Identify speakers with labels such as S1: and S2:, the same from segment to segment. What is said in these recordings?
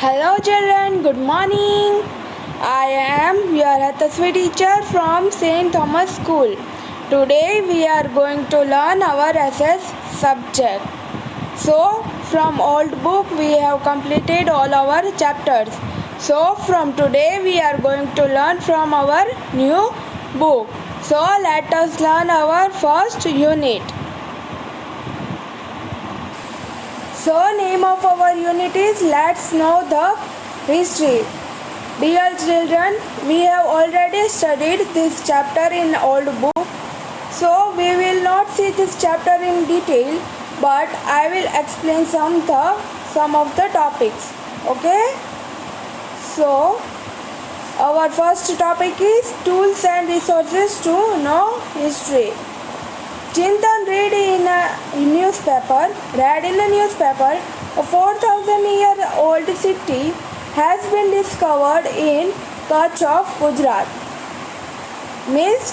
S1: Hello children, good morning. I am your Hatasvi teacher from St. Thomas School. Today we are going to learn our SS subject. So from old book we have completed all our chapters. So from today we are going to learn from our new book. So let us learn our first unit. So name of our unit is Let's Know the History. Dear children, we have already studied this chapter in old book. So we will not see this chapter in detail, but I will explain some of the topics. Okay? So our first topic is tools and resources to know history. Chintan read in a newspaper, a 4,000-year-old city has been discovered in Kutch of Gujarat. Means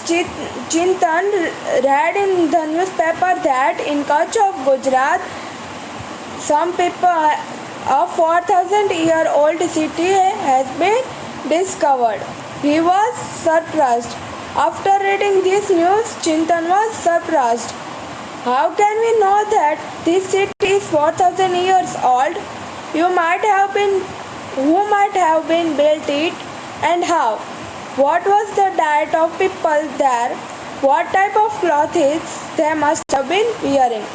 S1: Chintan read in the newspaper that in Kutch of Gujarat, some people, a 4,000-year-old city has been discovered. He was surprised. After reading this news, Chintan was surprised. How can we know that this city is 4,000 years old? Who might have been built it and how? What was the diet of people there? What type of clothes they must have been wearing?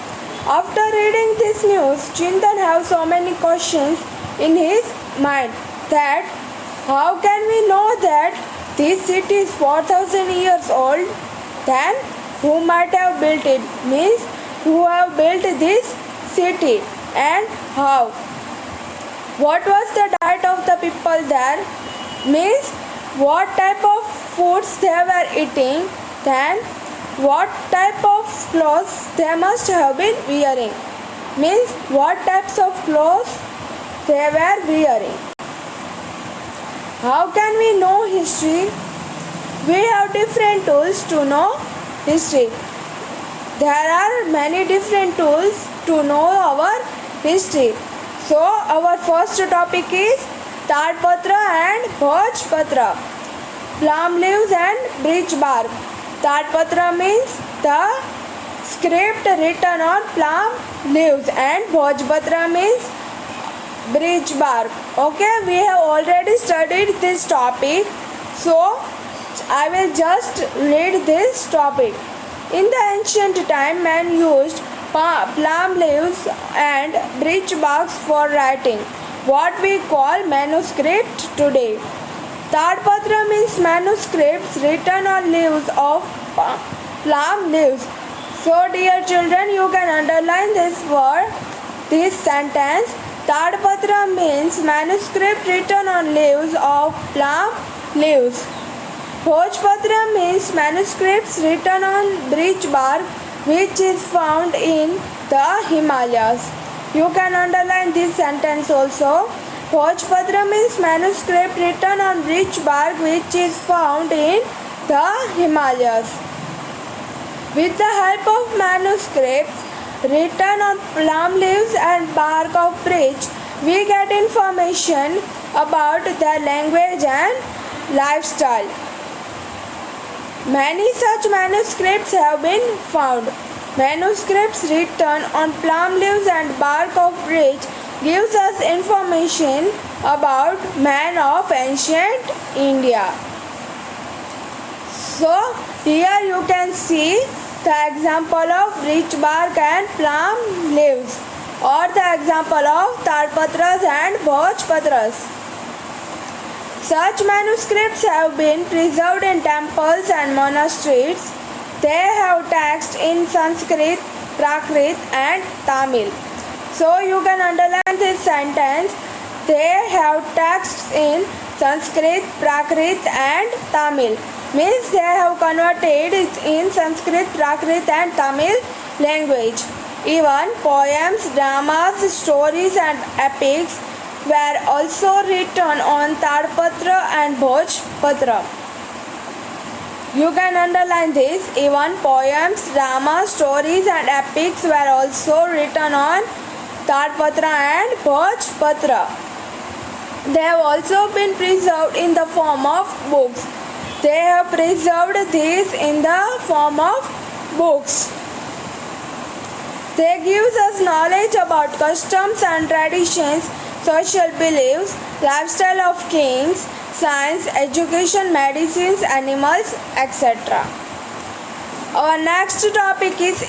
S1: After reading this news, Chintan has so many questions in his mind that how can we know that this city is 4,000 years old? Then who might have built it? Means who have built this city and how? What was the diet of the people there? Means what type of foods they were eating? Then what type of clothes they must have been wearing? Means what types of clothes they were wearing? How can we know history? We have different tools to know history. There are many different tools to know our history. So our first topic is Tadpatra and Bhojpatra. Plum leaves and birch bark. Tadpatra means the script written on plum leaves and Bhojpatra means birch bark. Okay, we have already studied this topic, so I will just read this topic. In the ancient time, men used plum leaves and birch barks for writing, what we call manuscript today. Tadpatra means manuscripts written on leaves of plum leaves. So dear children, you can underline this word, this sentence. Tadpatra means manuscript written on leaves of plum leaves. Bhojpatra means manuscripts written on birch bark which is found in the Himalayas. You can underline this sentence also. Bhojpatra means manuscript written on birch bark which is found in the Himalayas. With the help of manuscripts written on plum leaves and bark of birch, we get information about their language and lifestyle. Many such manuscripts have been found. Manuscripts written on plum leaves and bark of birch gives us information about men of ancient India. So here you can see the example of birch bark and plum leaves, or the example of Tadpatras and Bhojpatras. Such manuscripts have been preserved in temples and monasteries. They have text in Sanskrit, Prakrit and Tamil. So you can underline this sentence. They have texts in Sanskrit, Prakrit and Tamil. Means they have converted it in Sanskrit, Prakrit and Tamil language. Even poems, dramas, stories and epics were also written on Tadpatra and Bhojpatra. You can underline this. Even poems, dramas, stories and epics were also written on Tadpatra and Bhojpatra. They have also been preserved in the form of books. They have preserved these in the form of books. They give us knowledge about customs and traditions, social beliefs, lifestyle of kings, science, education, medicines, animals, etc. Our next topic is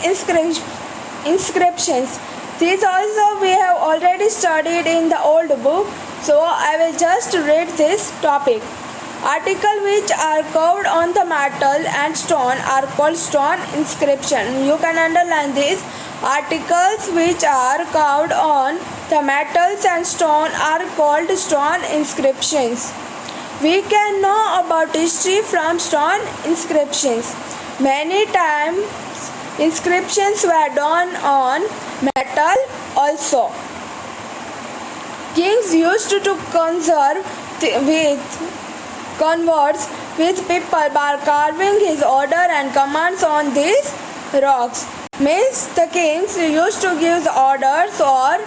S1: inscriptions. These also we have already studied in the old book, so I will just read this topic. Articles which are carved on the metal and stone are called stone inscription. You can underline this. Articles which are carved on the metals and stone are called stone inscriptions. We can know about history from stone inscriptions. Many times inscriptions were done on metal also. Kings used to converse with people by carving his order and commands on these rocks. Means the kings used to give orders or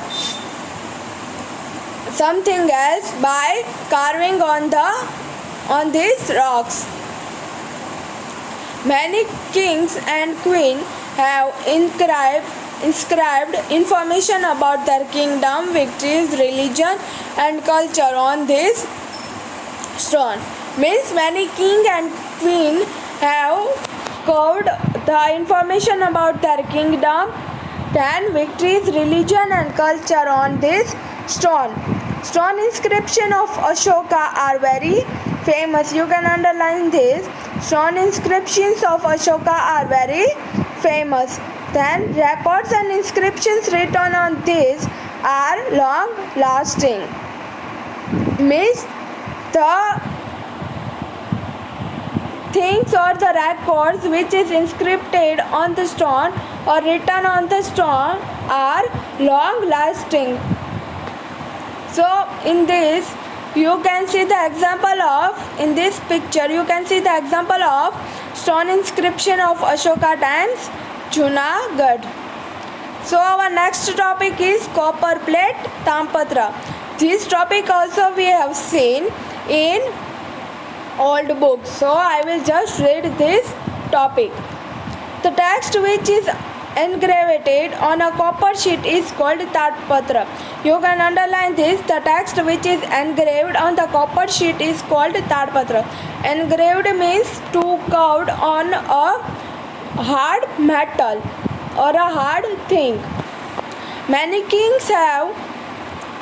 S1: something else by carving on these rocks. Many kings and queens have inscribed information about their kingdom, victories, religion and culture on this stone. Means many king and queen have carved the information about their kingdom, then victories, religion and culture on this stone. Stone inscription of Ashoka are very famous. You can underline this. Stone inscriptions of Ashoka are very famous. Then records and inscriptions written on this are long lasting. Means the things or the records which is inscribed on the stone or written on the stone are long lasting. So in this you can see the example of, in this picture you can see the example of stone inscription of Ashoka times Junagadh. So our next topic is copper plate Tampatra. This topic also we have seen in old books. So I will just read this topic. The text which is engraved on a copper sheet is called Tatpatra. You can underline this. The text which is engraved on the copper sheet is called Tatpatra. Engraved means to carved on a hard metal or a hard thing. Many kings have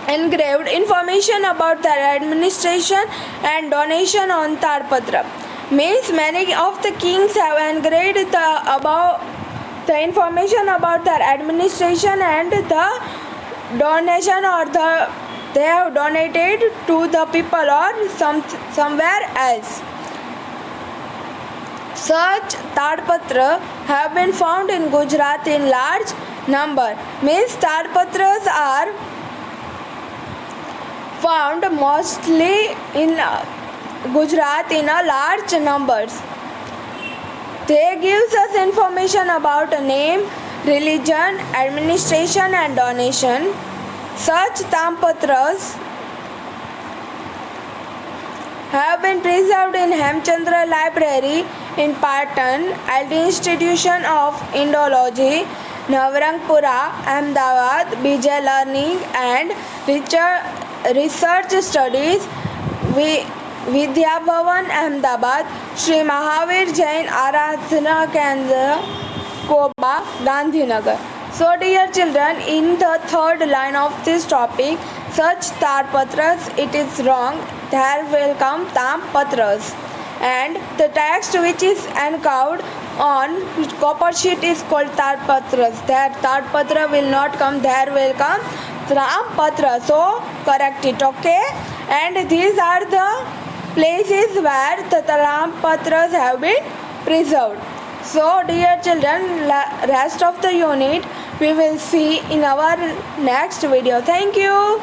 S1: engraved information about their administration and donation on Tatpatra. Means many of the kings have engraved the information about their administration and the donation or they have donated to the people or somewhere else. Such Tatpatra have been found in Gujarat in large number. Means Tatpatras are found mostly in Gujarat in a large numbers. They gives us information about a name, religion, administration and donation. Such Tampatras have been preserved in Hemchandra Library in Patan, LD Institution of Indology, Navrangpura, Ahmedabad, BJ Learning and Research Studies, Vidya Bhavan, Ahmedabad, Shri Mahavir Jain Aradhana Kendra, Koba, Gandhinagar. So dear children, in the third line of this topic, such Tatpatras, it is wrong. There will come Tampatras. And the text which is encarved on copper sheet is called Tatpatras. That Tatpatra will not come, there will come Tampatra. So correct it, okay? And these are the places where the Tampatras have been preserved. So dear children, rest of the unit we will see in our next video. Thank you.